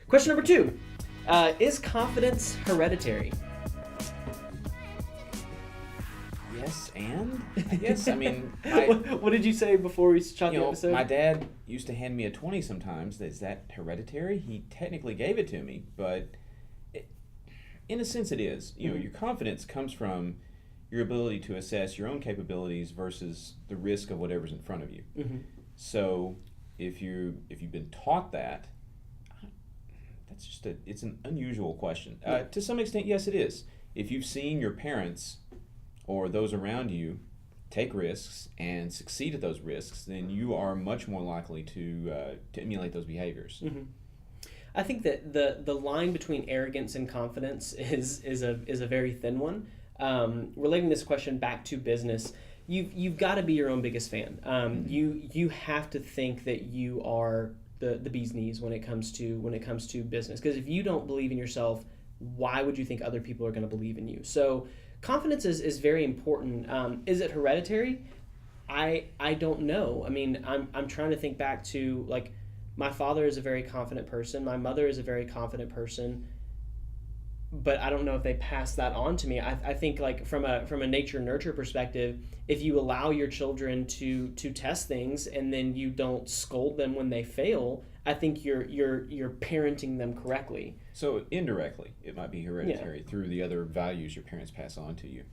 Question number 2. Is confidence hereditary? Yes, and I guess, I mean, what did you say before we shot the episode? my dad used to hand me a 20 sometimes. Is that hereditary? He technically gave it to me, but in a sense it is. You know, your confidence comes from your ability to assess your own capabilities versus the risk of whatever's in front of you. So if you've been taught that, that's just it's an unusual question. To some extent, yes, it is. If you've seen your parents or those around you take risks and succeed at those risks, then you are much more likely to emulate those behaviors. I think that the line between arrogance and confidence is a very thin one. Relating this question back to business, you've got to be your own biggest fan. You have to think that you are the bee's knees when it comes to business. Because if you don't believe in yourself, why would you think other people are going to believe in you? So confidence is very important. Is it hereditary? I don't know. I mean, I'm trying to think back to, like, my father is a very confident person. My mother is a very confident person. But I don't know if they pass that on to me. I think, like, from a nature nurture perspective, if you allow your children to test things and then you don't scold them when they fail, I think you're parenting them correctly. So indirectly, it might be hereditary through the other values your parents pass on to you.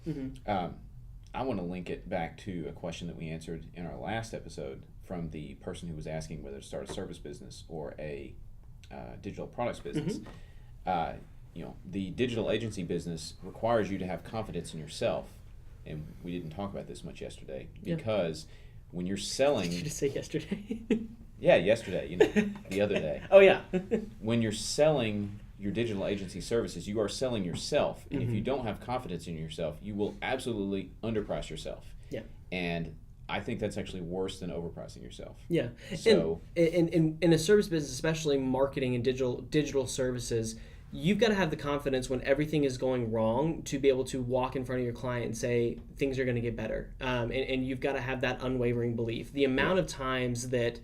I want to link it back to a question that we answered in our last episode from the person who was asking whether to start a service business or a digital products business. The digital agency business requires you to have confidence in yourself, and we didn't talk about this much yesterday because when you're selling, Did you just say yesterday? Yeah, yesterday, the other day. Oh yeah. When you're selling your digital agency services, you are selling yourself, and if you don't have confidence in yourself, you will absolutely underprice yourself. Yeah. And I think that's actually worse than overpricing yourself. Yeah. So in a service business, especially marketing and digital services, you've got to have the confidence when everything is going wrong to be able to walk in front of your client and say things are going to get better. And you've got to have that unwavering belief. The amount of times that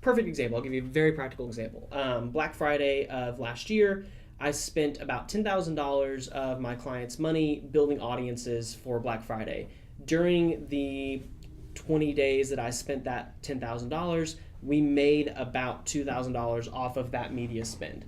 perfect example, I'll give you a very practical example. Black Friday of last year, I spent about $10,000 of my clients' money building audiences for Black Friday. During the 20 days that I spent that $10,000, we made about $2,000 off of that media spend.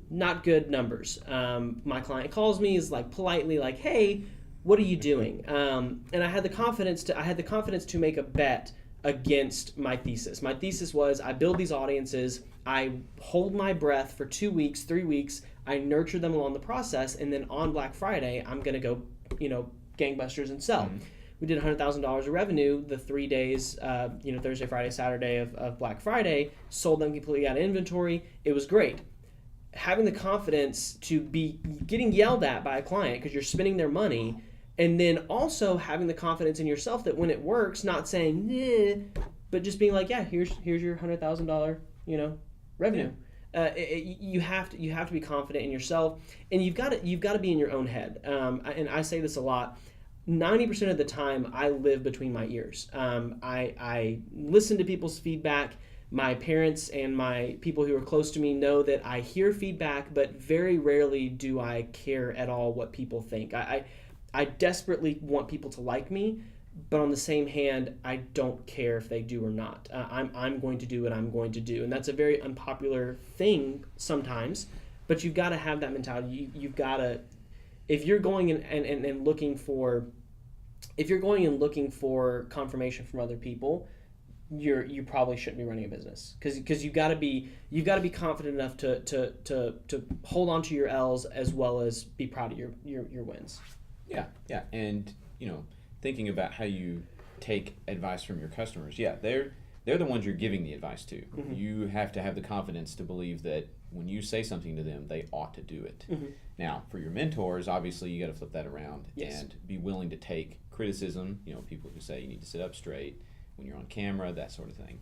Not good numbers. My client calls me, is like politely like, "Hey, what are you doing?" And I had the confidence to make a bet against my thesis. My thesis was I build these audiences, I hold my breath for 2 weeks, 3 weeks, I nurture them along the process, and then on Black Friday, I'm going to go, gangbusters and sell. We did $100,000 of revenue the 3 days, Thursday, Friday, Saturday of Black Friday, sold them completely out of inventory. It was great. Having the confidence to be getting yelled at by a client because you're spending their money, and then also having the confidence in yourself that when it works, not saying, "Nah," but just being like, "Yeah, here's your $100,000, revenue." You have to be confident in yourself, and you've got to be in your own head. And I say this a lot. 90% of the time, I live between my ears. I listen to people's feedback. My parents and my people who are close to me know that I hear feedback, but very rarely do I care at all what people think. I desperately want people to like me, but on the same hand, I don't care if they do or not. I'm going to do what I'm going to do, and that's a very unpopular thing sometimes. But you've got to have that mentality. You've got to, if you're going and looking for confirmation from other people, you probably shouldn't be running a business because you've got to be confident enough to hold on to your L's as well as be proud of your wins. Yeah, and thinking about how you take advice from your customers. Yeah, they're the ones you're giving the advice to. You have to have the confidence to believe that when you say something to them, they ought to do it. Now, for your mentors, obviously you got to flip that around and be willing to take criticism. People who say you need to sit up straight when you're on camera, that sort of thing.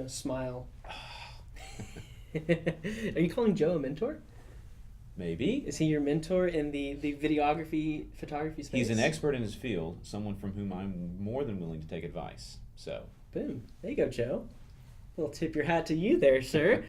Smile. Are you calling Joe a mentor? Maybe. Is he your mentor in the videography, photography space? He's an expert in his field, someone from whom I'm more than willing to take advice. So, boom. There you go, Joe. A little tip your hat to you there, sir.